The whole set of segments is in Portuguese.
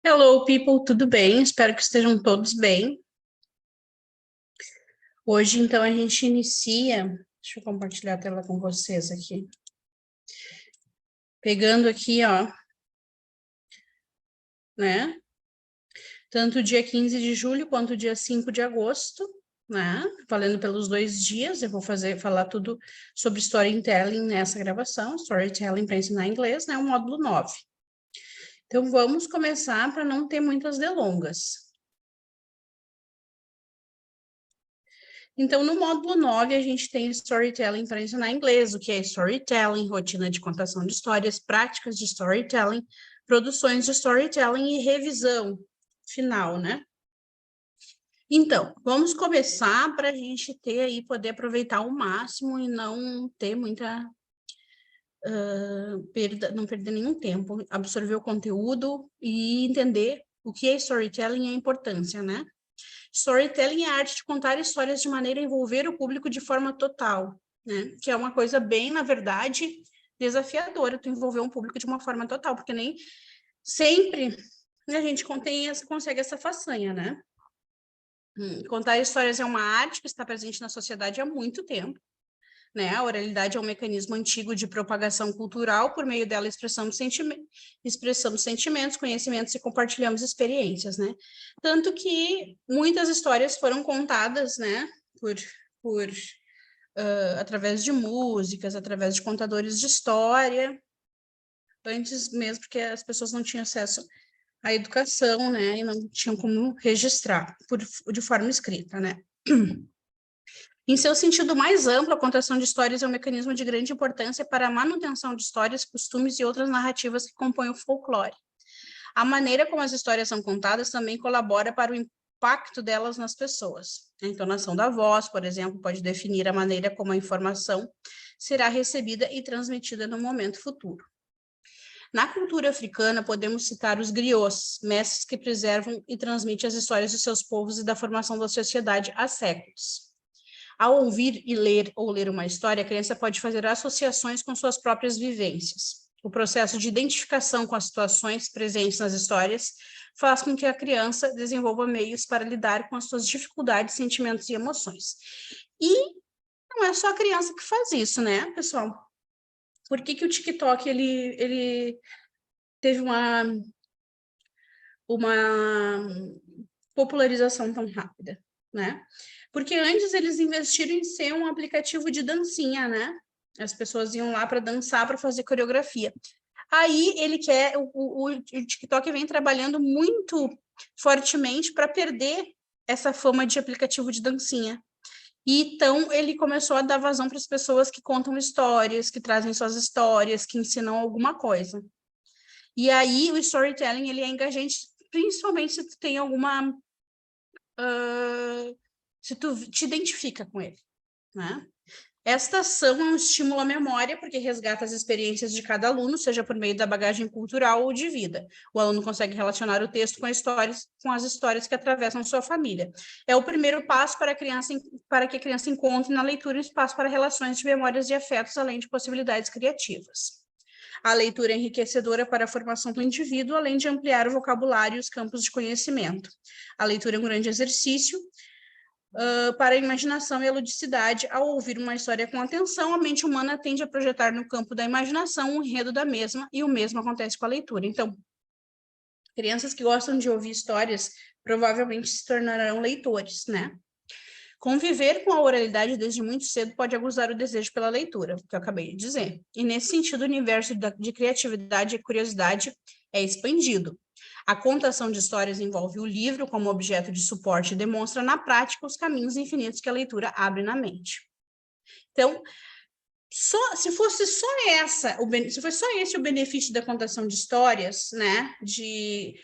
Hello, people, tudo bem? Espero que estejam todos bem. Hoje, então, a gente inicia. Deixa eu compartilhar a tela com vocês aqui. Pegando aqui, ó, né? Tanto o dia 15 de julho quanto o dia 5 de agosto, né? Valendo pelos 2 dias. Eu vou falar tudo sobre storytelling nessa gravação. Storytelling para ensinar inglês, né? O módulo 9. Então, vamos começar para não ter muitas delongas. Então, no módulo 9, a gente tem storytelling para ensinar inglês, o que é storytelling, rotina de contação de histórias, práticas de storytelling, produções de storytelling e revisão final, né? Então, vamos começar para a gente ter aí, poder aproveitar ao máximo e não ter muita perda, não perder nenhum tempo, absorver o conteúdo e entender o que é storytelling e a importância, né? Storytelling é a arte de contar histórias de maneira a envolver o público de forma total, né? Que é uma coisa bem, na verdade, desafiadora, tu envolver um público de uma forma total, porque nem sempre a gente consegue essa façanha, né? Contar histórias é uma arte que está presente na sociedade há muito tempo, né? A oralidade é um mecanismo antigo de propagação cultural, por meio dela expressamos sentimentos, conhecimentos e compartilhamos experiências, né? Tanto que muitas histórias foram contadas, né, por através de músicas, através de contadores de história, antes mesmo, porque as pessoas não tinham acesso à educação, né, e não tinham como registrar de forma escrita, né? Em seu sentido mais amplo, a contação de histórias é um mecanismo de grande importância para a manutenção de histórias, costumes e outras narrativas que compõem o folclore. A maneira como as histórias são contadas também colabora para o impacto delas nas pessoas. A entonação da voz, por exemplo, pode definir a maneira como a informação será recebida e transmitida no momento futuro. Na cultura africana, podemos citar os griots, mestres que preservam e transmitem as histórias de seus povos e da formação da sociedade há séculos. Ao ouvir e ler ou ler uma história, a criança pode fazer associações com suas próprias vivências. O processo de identificação com as situações presentes nas histórias faz com que a criança desenvolva meios para lidar com as suas dificuldades, sentimentos e emoções. E não é só a criança que faz isso, né, pessoal? Por que o TikTok ele teve uma popularização tão rápida, né? Porque antes eles investiram em ser um aplicativo de dancinha, né? As pessoas iam lá para dançar, para fazer coreografia. Aí o TikTok vem trabalhando muito fortemente para perder essa fama de aplicativo de dancinha. E então ele começou a dar vazão para as pessoas que contam histórias, que trazem suas histórias, que ensinam alguma coisa. E aí o storytelling ele é engajante, principalmente se tu tem alguma se tu te identifica com ele, né? Esta ação é um estímulo à memória, porque resgata as experiências de cada aluno, seja por meio da bagagem cultural ou de vida. O aluno consegue relacionar o texto com as histórias que atravessam sua família. É o primeiro passo para que a criança encontre na leitura um espaço para relações de memórias e afetos, além de possibilidades criativas. A leitura é enriquecedora para a formação do indivíduo, além de ampliar o vocabulário e os campos de conhecimento. A leitura é um grande exercício para a imaginação e a ludicidade. Ao ouvir uma história com atenção, a mente humana tende a projetar no campo da imaginação o enredo da mesma, e o mesmo acontece com a leitura. Então, crianças que gostam de ouvir histórias provavelmente se tornarão leitores, né? Conviver com a oralidade desde muito cedo pode aguçar o desejo pela leitura, que eu acabei de dizer. E nesse sentido, o universo de criatividade e curiosidade é expandido. A contação de histórias envolve o livro como objeto de suporte e demonstra na prática os caminhos infinitos que a leitura abre na mente. Então, se fosse só esse o benefício da contação de histórias, né, de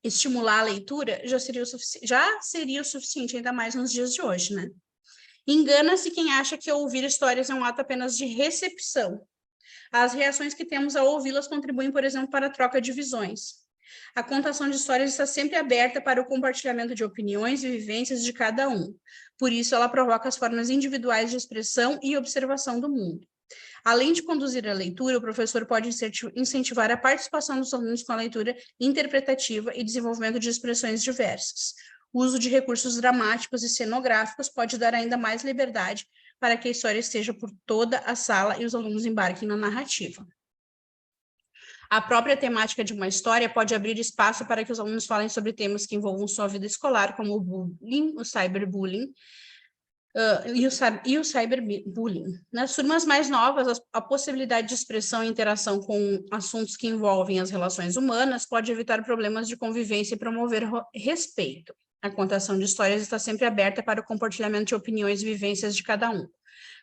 estimular a leitura, já seria o suficiente, ainda mais nos dias de hoje, né? Engana-se quem acha que ouvir histórias é um ato apenas de recepção. As reações que temos ao ouvi-las contribuem, por exemplo, para a troca de visões. A contação de histórias está sempre aberta para o compartilhamento de opiniões e vivências de cada um. Por isso, ela provoca as formas individuais de expressão e observação do mundo. Além de conduzir a leitura, o professor pode incentivar a participação dos alunos com a leitura interpretativa e desenvolvimento de expressões diversas. O uso de recursos dramáticos e cenográficos pode dar ainda mais liberdade para que a história esteja por toda a sala e os alunos embarquem na narrativa. A própria temática de uma história pode abrir espaço para que os alunos falem sobre temas que envolvam sua vida escolar, como o bullying, o cyberbullying, e o cyberbullying. Nas turmas mais novas, a possibilidade de expressão e interação com assuntos que envolvem as relações humanas pode evitar problemas de convivência e promover respeito. A contação de histórias está sempre aberta para o compartilhamento de opiniões e vivências de cada um.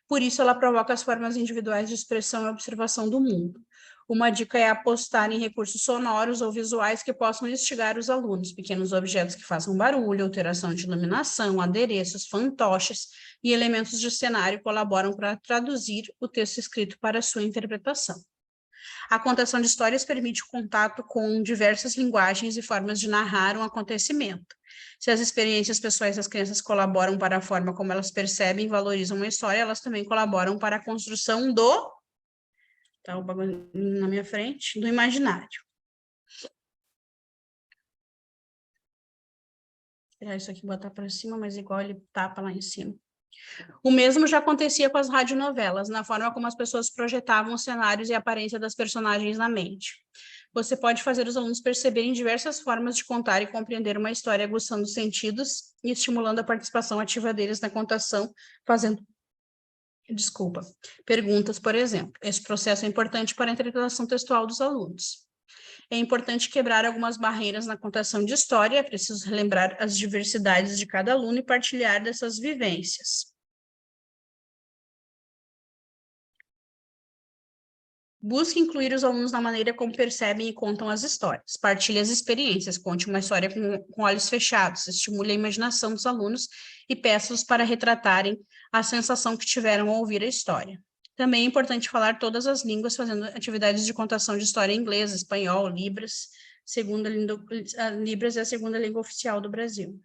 Por isso, ela provoca as formas individuais de expressão e observação do mundo. Uma dica é apostar em recursos sonoros ou visuais que possam instigar os alunos, pequenos objetos que façam barulho, alteração de iluminação, adereços, fantoches e elementos de cenário colaboram para traduzir o texto escrito para a sua interpretação. A contação de histórias permite o contato com diversas linguagens e formas de narrar um acontecimento. Se as experiências pessoais das crianças colaboram para a forma como elas percebem e valorizam uma história, elas também colaboram para a construção do... Tá o bagulho na minha frente, do imaginário. Vou tirar isso aqui e botar para cima, mas igual ele tapa lá em cima. O mesmo já acontecia com as radionovelas, na forma como as pessoas projetavam os cenários e a aparência das personagens na mente. Você pode fazer os alunos perceberem diversas formas de contar e compreender uma história, aguçando os sentidos e estimulando a participação ativa deles na contação, fazendo perguntas, por exemplo. Esse processo é importante para a interpretação textual dos alunos. É importante quebrar algumas barreiras na contação de história, é preciso relembrar as diversidades de cada aluno e partilhar dessas vivências. Busque incluir os alunos na maneira como percebem e contam as histórias. Partilhe as experiências, conte uma história com olhos fechados, estimule a imaginação dos alunos e peça-os para retratarem a sensação que tiveram ao ouvir a história. Também é importante falar todas as línguas, fazendo atividades de contação de história em inglês, espanhol, Libras. Libras é a segunda língua oficial do Brasil.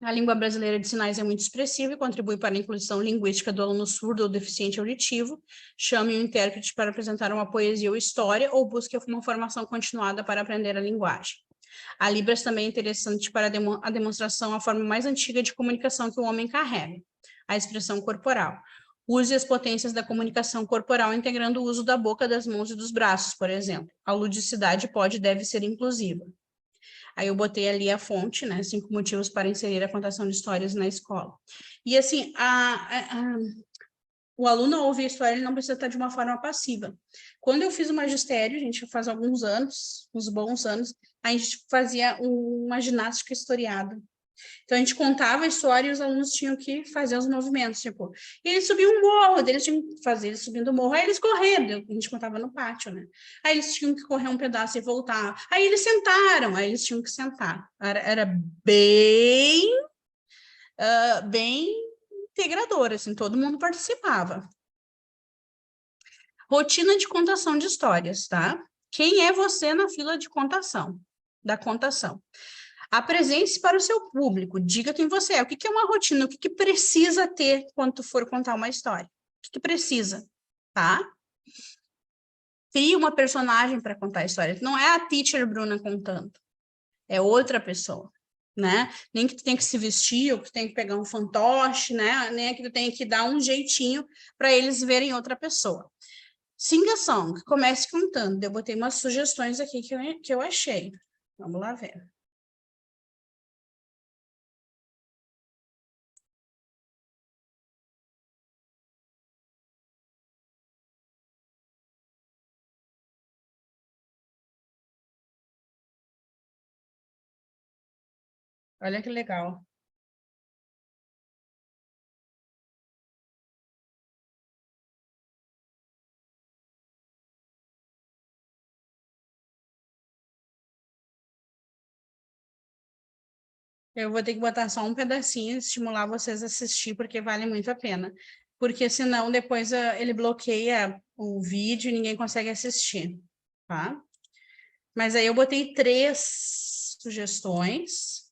A língua brasileira de sinais é muito expressiva e contribui para a inclusão linguística do aluno surdo ou deficiente auditivo. Chame um intérprete para apresentar uma poesia ou história, ou busque uma formação continuada para aprender a linguagem. A Libras também é interessante para a demonstração, a forma mais antiga de comunicação que o homem carrega, a expressão corporal. Use as potências da comunicação corporal, integrando o uso da boca, das mãos e dos braços, por exemplo. A ludicidade pode e deve ser inclusiva. Aí eu botei ali a fonte, né? 5 motivos para inserir a contação de histórias na escola. E assim, o aluno ao ouvir a história, ele não precisa estar de uma forma passiva. Quando eu fiz o magistério, a gente faz alguns anos, uns bons anos, a gente fazia uma ginástica historiada. Então, a gente contava a história e os alunos tinham que fazer os movimentos, tipo, e eles subiam um morro, eles tinham que fazer eles subindo o morro, aí eles correndo, a gente contava no pátio, né? Aí eles tinham que correr um pedaço e voltar, aí eles sentaram, aí eles tinham que sentar. Era bem, bem integrador, assim, todo mundo participava. Rotina de contação de histórias, tá? Quem é você na fila de contação, da contação? Apresente-se para o seu público, diga quem você é. O que é uma rotina? O que precisa ter quando tu for contar uma história? O que precisa, tá? Crie uma personagem para contar a história. Não é a teacher Bruna contando, é outra pessoa, né? Nem que tu tenha que se vestir, ou que tu tenha que pegar um fantoche, né? Nem que tu tenha que dar um jeitinho para eles verem outra pessoa. Sing-a-song, comece contando. Eu botei umas sugestões aqui que eu achei. Vamos lá ver. Olha que legal. Eu vou ter que botar só um pedacinho, estimular vocês a assistir, porque vale muito a pena. Porque senão depois ele bloqueia o vídeo e ninguém consegue assistir, tá? Mas aí eu botei 3 sugestões.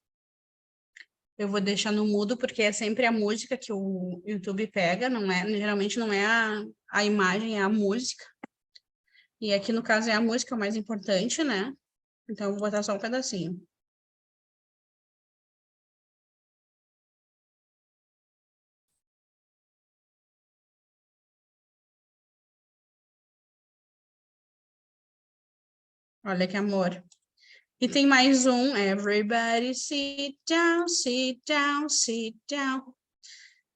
Eu vou deixar no mudo, porque é sempre a música que o YouTube pega, não é, geralmente não é a imagem, é a música. E aqui, no caso, é a música o mais importante, né? Então, eu vou botar só um pedacinho. Olha que amor. E tem mais um, Everybody sit down, sit down, sit down.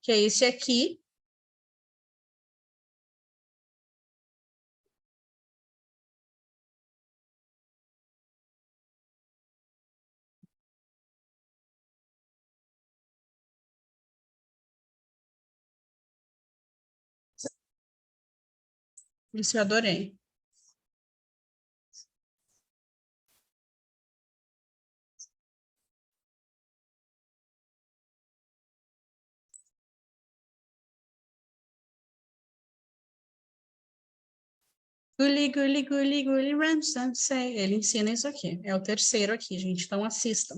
Que é esse aqui. Isso eu adorei. Gully, gully, gully, gully, run, say. Ele ensina isso aqui. É o terceiro aqui, gente. Então, assistam.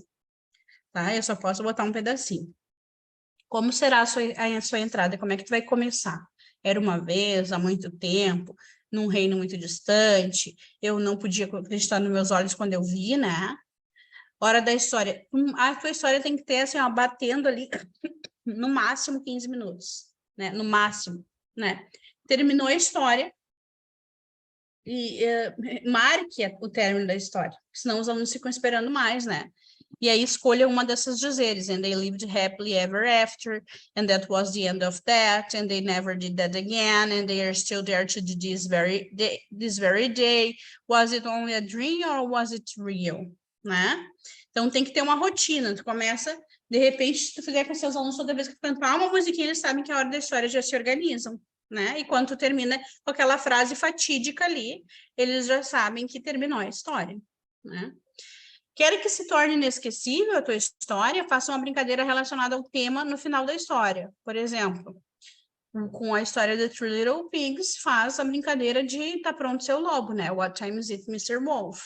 Tá? Eu só posso botar um pedacinho. Como será a sua entrada? Como é que tu vai começar? Era uma vez, há muito tempo, num reino muito distante. Eu não podia acreditar nos meus olhos quando eu vi, né? Hora da história. A tua história tem que ter, assim, ó, batendo ali, no máximo 15 minutos, né? No máximo, né? Terminou a história, e marque o término da história, senão os alunos ficam esperando mais, né? E aí escolha uma dessas dizeres, and they lived happily ever after, and that was the end of that, and they never did that again, and they are still there to this very day. Was it only a dream or was it real? Né? Então tem que ter uma rotina, tu começa, de repente, se tu fizer com seus alunos toda vez que cantar uma musiquinha, eles sabem que a hora da história já se organizam. Né? E quando tu termina com aquela frase fatídica ali, eles já sabem que terminou a história, né? Quer que se torne inesquecível a tua história, faça uma brincadeira relacionada ao tema no final da história. Por exemplo, com a história de Three Little Pigs, faz a brincadeira de Tá Pronto Seu Lobo, né? What time is it, Mr. Wolf?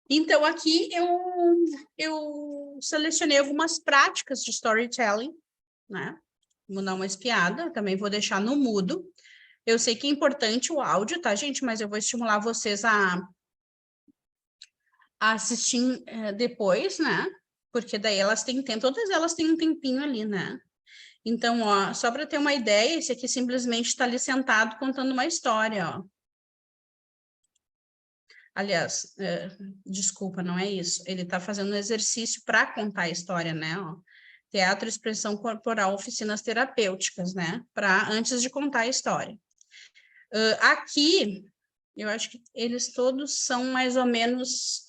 Então, aqui eu selecionei algumas práticas de storytelling, né? Vou dar uma espiada, também vou deixar no mudo. Eu sei que é importante o áudio, tá, gente? Mas eu vou estimular vocês a assistir depois, né? Porque daí elas têm tempo, todas elas têm um tempinho ali, né? Então, ó, só para ter uma ideia, esse aqui simplesmente está ali sentado contando uma história, ó. Aliás, desculpa, não é isso. Ele está fazendo um exercício para contar a história, né? Ó. Teatro, expressão corporal, oficinas terapêuticas, né? Para antes de contar a história. Aqui, eu acho que eles todos são mais ou menos...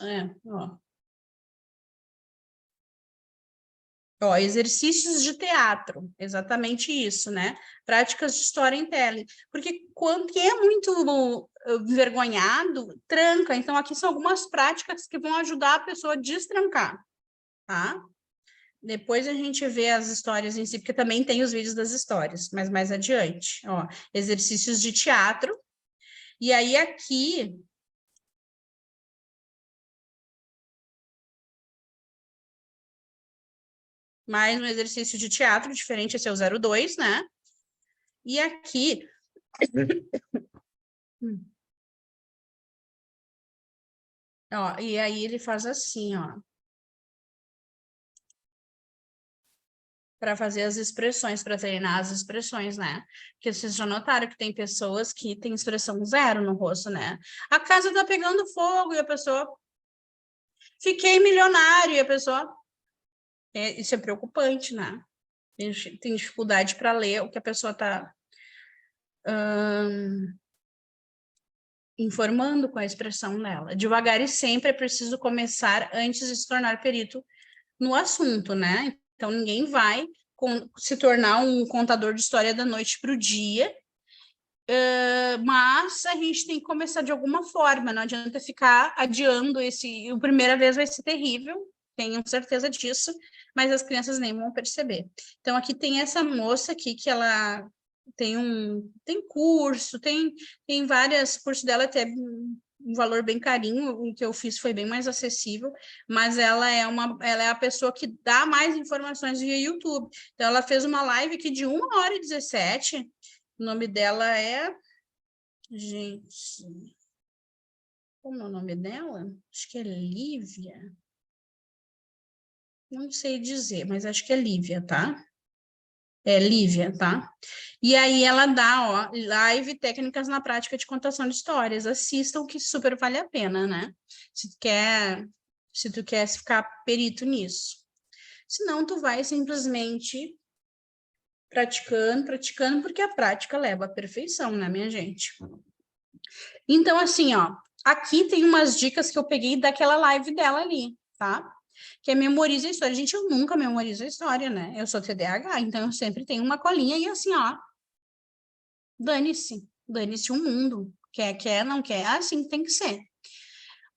Ó, exercícios de teatro, exatamente isso, né? Práticas de storytelling. Porque quando quem é muito envergonhado, tranca. Então, aqui são algumas práticas que vão ajudar a pessoa a destrancar, tá? Depois a gente vê as histórias em si, porque também tem os vídeos das histórias, mas mais adiante. Ó, exercícios de teatro. E aí, aqui... mais um exercício de teatro, diferente, esse é o 02, né? E aqui... Ó, e aí ele faz assim, ó. Para fazer as expressões, para treinar as expressões, né? Porque vocês já notaram que tem pessoas que têm expressão zero no rosto, né? A casa tá pegando fogo e a pessoa... Fiquei milionário e a pessoa... isso é preocupante, né? Tem dificuldade para ler o que a pessoa está informando com a expressão dela. Devagar e sempre é preciso começar antes de se tornar perito no assunto, né? Então, ninguém vai se tornar um contador de história da noite para o dia, mas a gente tem que começar de alguma forma, não adianta ficar adiando a primeira vez vai ser terrível, tenho certeza disso, mas as crianças nem vão perceber. Então, aqui tem essa moça aqui que ela tem curso, tem vários cursos dela até um valor bem carinho, o que eu fiz foi bem mais acessível, mas ela é a pessoa que dá mais informações via YouTube. Então, ela fez uma live aqui de 1h17, o nome dela é... Gente, como é o nome dela? Acho que é Lívia. Não sei dizer, mas acho que é Lívia, tá? É Lívia, tá? E aí ela dá, ó, live técnicas na prática de contação de histórias. Assistam que super vale a pena, né? Se tu quer ficar perito nisso. Senão tu vai simplesmente praticando, porque a prática leva à perfeição, né, minha gente? Então, assim, ó, aqui tem umas dicas que eu peguei daquela live dela ali, tá? Que é memoriza a história. Gente, eu nunca memorizo a história, né? Eu sou TDAH, então eu sempre tenho uma colinha e assim, ó, dane-se o mundo. Quer, não quer, assim tem que ser.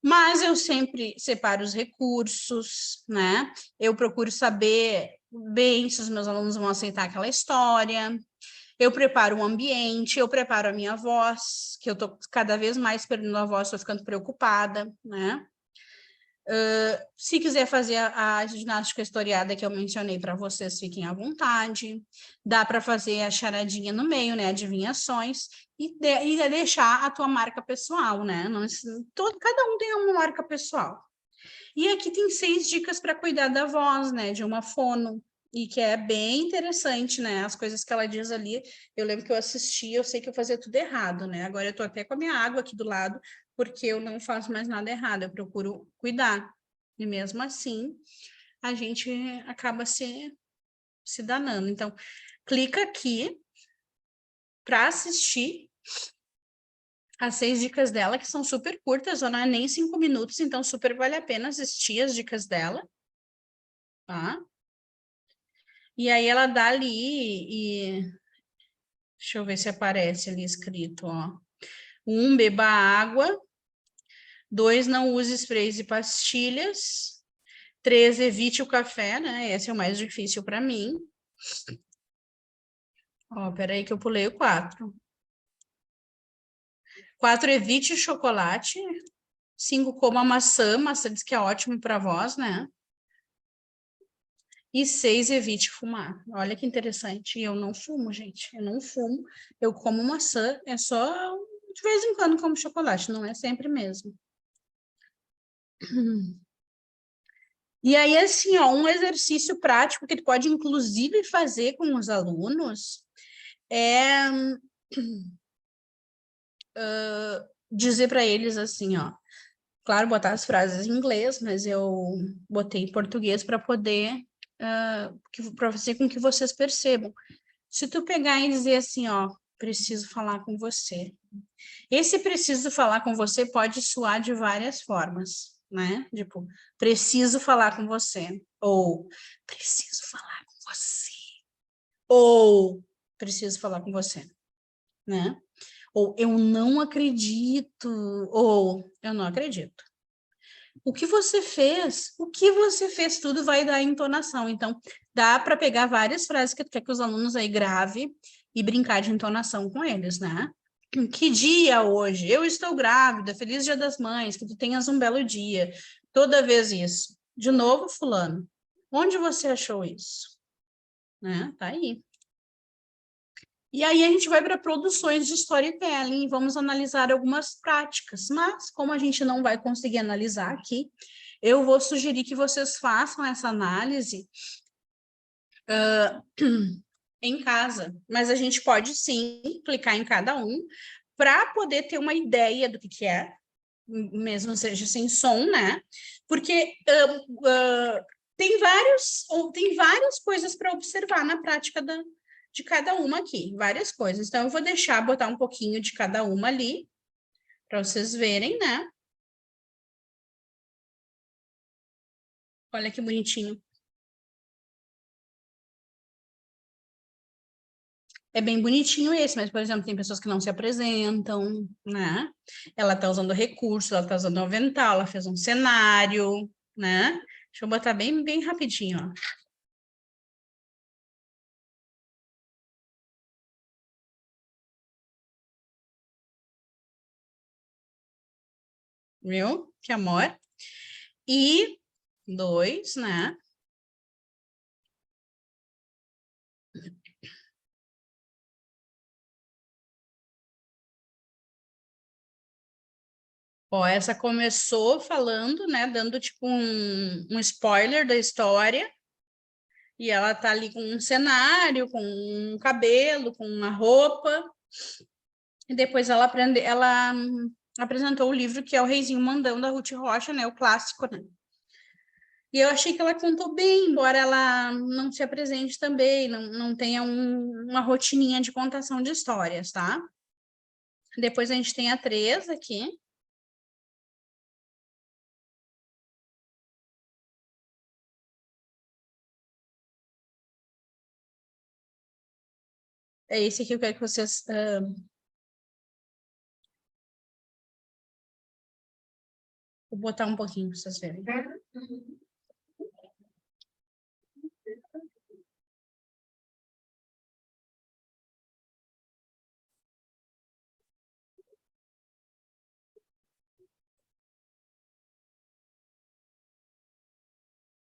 Mas eu sempre separo os recursos, né? Eu procuro saber bem se os meus alunos vão aceitar aquela história. Eu preparo o ambiente, eu preparo a minha voz, que eu tô cada vez mais perdendo a voz, tô ficando preocupada, né? Se quiser fazer a ginástica historiada que eu mencionei para vocês, fiquem à vontade. Dá para fazer a charadinha no meio, né? Adivinhações, e deixar a tua marca pessoal, né? Não, cada um tem uma marca pessoal. E aqui tem 6 dicas para cuidar da voz, né? De uma fono. E que é bem interessante, né? As coisas que ela diz ali, eu lembro que eu assisti, eu sei que eu fazia tudo errado, né? Agora eu tô até com a minha água aqui do lado, porque eu não faço mais nada errado, eu procuro cuidar. E mesmo assim, a gente acaba se danando. Então, clica aqui para assistir as 6 dicas dela, que são super curtas, não é nem 5 minutos, então super vale a pena assistir as dicas dela, tá? E aí ela dá ali e... Deixa eu ver se aparece ali escrito, ó. 1, beba água. 2, não use sprays e pastilhas. 3, evite o café, né? Esse é o mais difícil para mim. Ó, peraí que eu pulei o 4. 4, evite o chocolate. 5, coma maçã. Maçã diz que é ótimo para a voz, né? E 6, evite fumar. Olha que interessante. E eu não fumo, gente. Eu não fumo. Eu como maçã. É só de vez em quando como chocolate. Não é sempre mesmo. E aí, assim, ó, um exercício prático que tu pode, inclusive, fazer com os alunos é dizer para eles assim, ó. Claro, botar as frases em inglês, mas eu botei em português para poder para fazer com que vocês percebam. Se tu pegar e dizer assim, ó, preciso falar com você. Esse preciso falar com você pode soar de várias formas, né? Tipo, preciso falar com você. Ou preciso falar com você. Ou preciso falar com você, né? Ou eu não acredito. Ou eu não acredito. O que você fez? O que você fez? Tudo vai dar entonação. Então, dá para pegar várias frases que tu quer que os alunos aí grave e brincar de entonação com eles, né? Que dia hoje? Eu estou grávida. Feliz Dia das Mães. Que tu tenhas um belo dia. Toda vez isso. De novo, fulano. Onde você achou isso? Né? Tá aí. E aí a gente vai para produções de storytelling e vamos analisar algumas práticas. Mas, como a gente não vai conseguir analisar aqui, eu vou sugerir que vocês façam essa análise em casa. Mas a gente pode sim clicar em cada um para poder ter uma ideia do que é, mesmo seja sem som, né? Porque tem várias coisas para observar na prática de cada uma aqui, várias coisas. Então, eu vou botar um pouquinho de cada uma ali, para vocês verem, né? Olha que bonitinho. É bem bonitinho esse, mas, por exemplo, tem pessoas que não se apresentam, né? Ela tá usando recurso, ela tá usando um avental, ela fez um cenário, né? Deixa eu botar bem rapidinho, ó. viu? Que amor. E 2, né? Ó, essa começou falando, né? Dando tipo um spoiler da história. E ela tá ali com um cenário, com um cabelo, com uma roupa. E depois ela apresentou o livro que é O Reizinho Mandão, da Ruth Rocha, né? O clássico, né? E eu achei que ela contou bem, embora ela não se apresente também, não tenha uma rotininha de contação de histórias, tá? Depois a gente tem a 3 aqui. É esse aqui que eu quero que vocês... vou botar um pouquinho para vocês verem.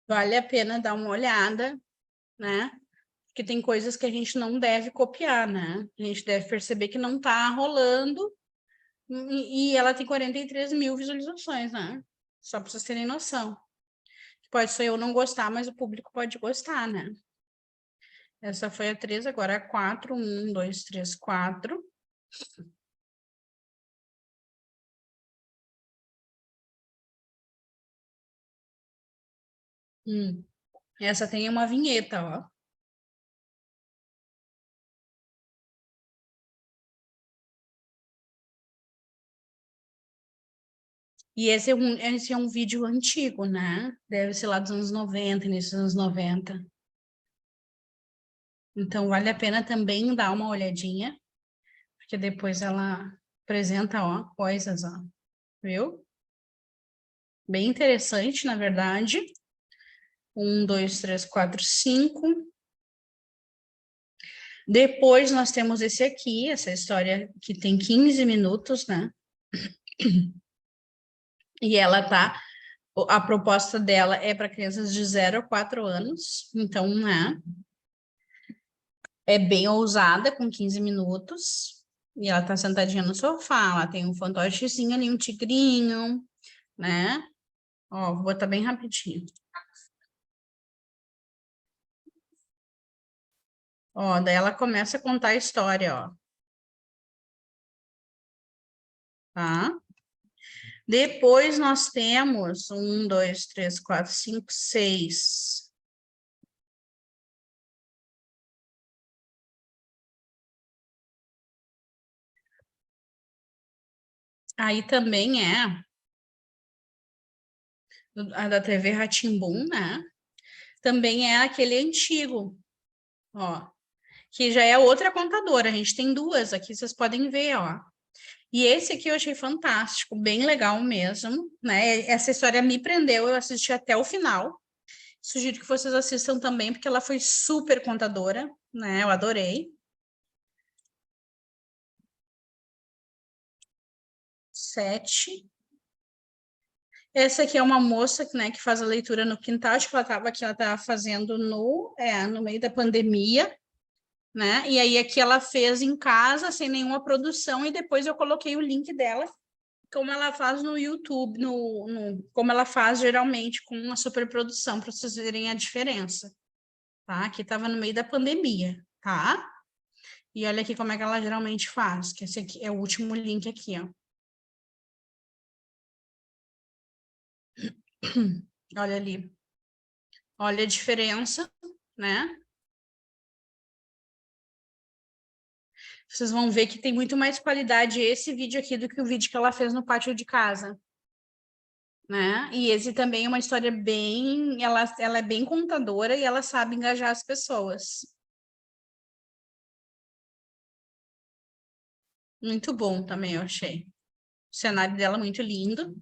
Vale a pena dar uma olhada, né? Porque tem coisas que a gente não deve copiar, né? A gente deve perceber que não está rolando e ela tem 43 mil visualizações, né? Só para vocês terem noção. Pode ser eu não gostar, mas o público pode gostar, né? Essa foi a 3, agora a 4. 1, 2, 3, 4. Essa tem uma vinheta, ó. E esse é um vídeo antigo, né? Deve ser lá dos anos 90, início dos anos 90. Então, vale a pena também dar uma olhadinha, porque depois ela apresenta, ó, coisas, ó. Viu? Bem interessante, na verdade. 1, 2, 3, 4, 5. Depois nós temos esse aqui, essa história que tem 15 minutos, né? E ela tá... A proposta dela é para crianças de 0 a 4 anos. Então, né? É bem ousada, com 15 minutos. E ela tá sentadinha no sofá. Ela tem um fantochezinho ali, um tigrinho, né? Ó, vou botar bem rapidinho. Ó, daí ela começa a contar a história, ó. Tá? Depois nós temos 1, 2, 3, 4, 5, 6. Aí também é a da TV Rá-Tim-Bum, né? Também é aquele antigo, ó, que já é outra contadora. A gente tem duas aqui, vocês podem ver, ó. E esse aqui eu achei fantástico, bem legal mesmo, né? Essa história me prendeu, eu assisti até o final. Sugiro que vocês assistam também, porque ela foi super contadora, né? Eu adorei. 7. Essa aqui é uma moça, né, que faz a leitura no quintal, acho que ela estava fazendo no meio da pandemia, né? E aí aqui ela fez em casa, sem nenhuma produção, e depois eu coloquei o link dela, como ela faz no YouTube, como ela faz geralmente com uma superprodução, para vocês verem a diferença, tá? Aqui estava no meio da pandemia, tá? E olha aqui como é que ela geralmente faz, que esse aqui é o último link aqui, ó. Olha ali. Olha a diferença, né? Vocês vão ver que tem muito mais qualidade esse vídeo aqui do que o vídeo que ela fez no pátio de casa, né? E esse também é uma história bem... Ela é bem contadora e ela sabe engajar as pessoas. Muito bom também, eu achei. O cenário dela é muito lindo,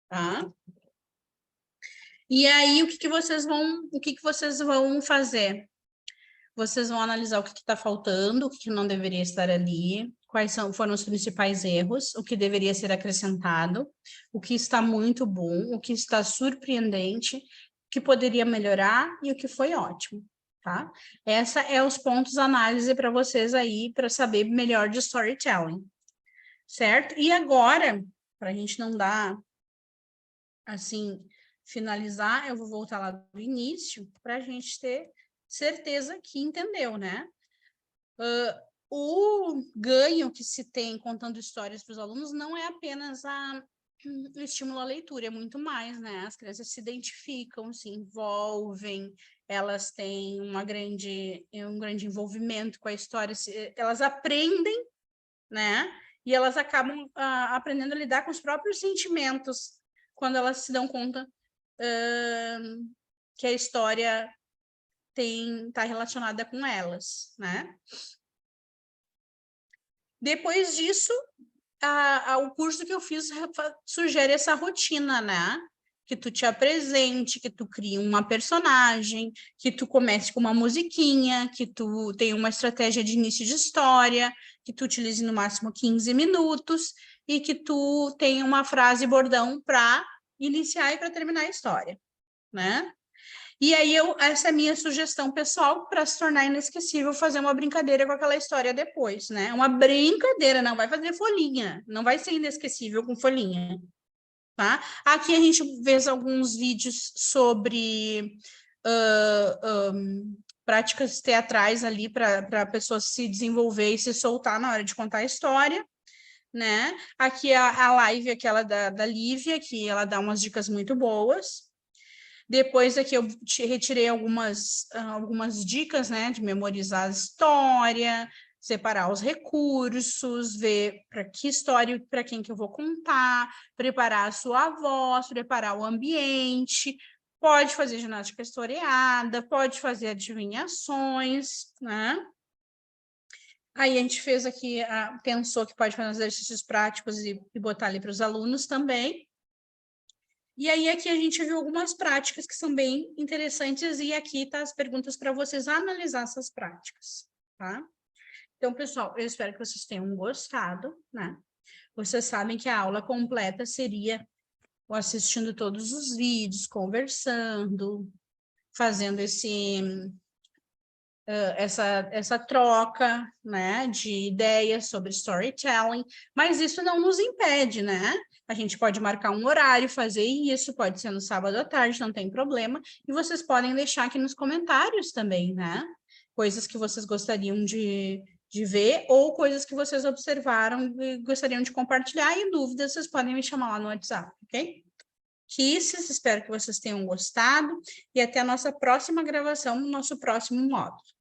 tá? E aí, o que que vocês vão fazer? vocês vão analisar o que está faltando, o que não deveria estar ali, quais foram os principais erros, o que deveria ser acrescentado, o que está muito bom, o que está surpreendente, o que poderia melhorar e o que foi ótimo, tá? Essa é os pontos de análise para vocês aí, para saber melhor de storytelling, certo? E agora, para a gente não dar, assim, finalizar, eu vou voltar lá do início, para a gente ter certeza que entendeu, né? O ganho que se tem contando histórias para os alunos não é apenas o estímulo à leitura, é muito mais, né? As crianças se identificam, se envolvem, elas têm um grande envolvimento com a história, elas aprendem, né? E elas acabam aprendendo a lidar com os próprios sentimentos quando elas se dão conta que a história está relacionada com elas, né? Depois disso, o curso que eu fiz sugere essa rotina, né? Que tu te apresente, que tu crie uma personagem, que tu comece com uma musiquinha, que tu tenha uma estratégia de início de história, que tu utilize no máximo 15 minutos e que tu tenha uma frase bordão para iniciar e para terminar a história, né? E aí, essa é a minha sugestão pessoal para se tornar inesquecível, fazer uma brincadeira com aquela história depois, né? Uma brincadeira, não vai fazer folhinha, não vai ser inesquecível com folhinha, tá? Aqui a gente vê alguns vídeos sobre práticas teatrais ali para a pessoa se desenvolver e se soltar na hora de contar a história, né? Aqui a live, aquela da Lívia, que ela dá umas dicas muito boas. Depois aqui eu retirei algumas dicas, né, de memorizar a história, separar os recursos, ver para que história e para quem que eu vou contar, preparar a sua voz, preparar o ambiente, pode fazer ginástica historiada, pode fazer adivinhações, né? Aí a gente fez aqui, pensou que pode fazer exercícios práticos e botar ali para os alunos também. E aí, aqui a gente viu algumas práticas que são bem interessantes, e aqui tá as perguntas para vocês analisar essas práticas, tá? Então, pessoal, eu espero que vocês tenham gostado, né? Vocês sabem que a aula completa seria assistindo todos os vídeos, conversando, fazendo essa troca, né, de ideias sobre storytelling, mas isso não nos impede, né? A gente pode marcar um horário, fazer isso, pode ser no sábado à tarde, não tem problema, e vocês podem deixar aqui nos comentários também, né? Coisas que vocês gostariam de ver, ou coisas que vocês observaram e gostariam de compartilhar, e dúvidas, vocês podem me chamar lá no WhatsApp, ok? Kisses, espero que vocês tenham gostado, e até a nossa próxima gravação, no nosso próximo módulo.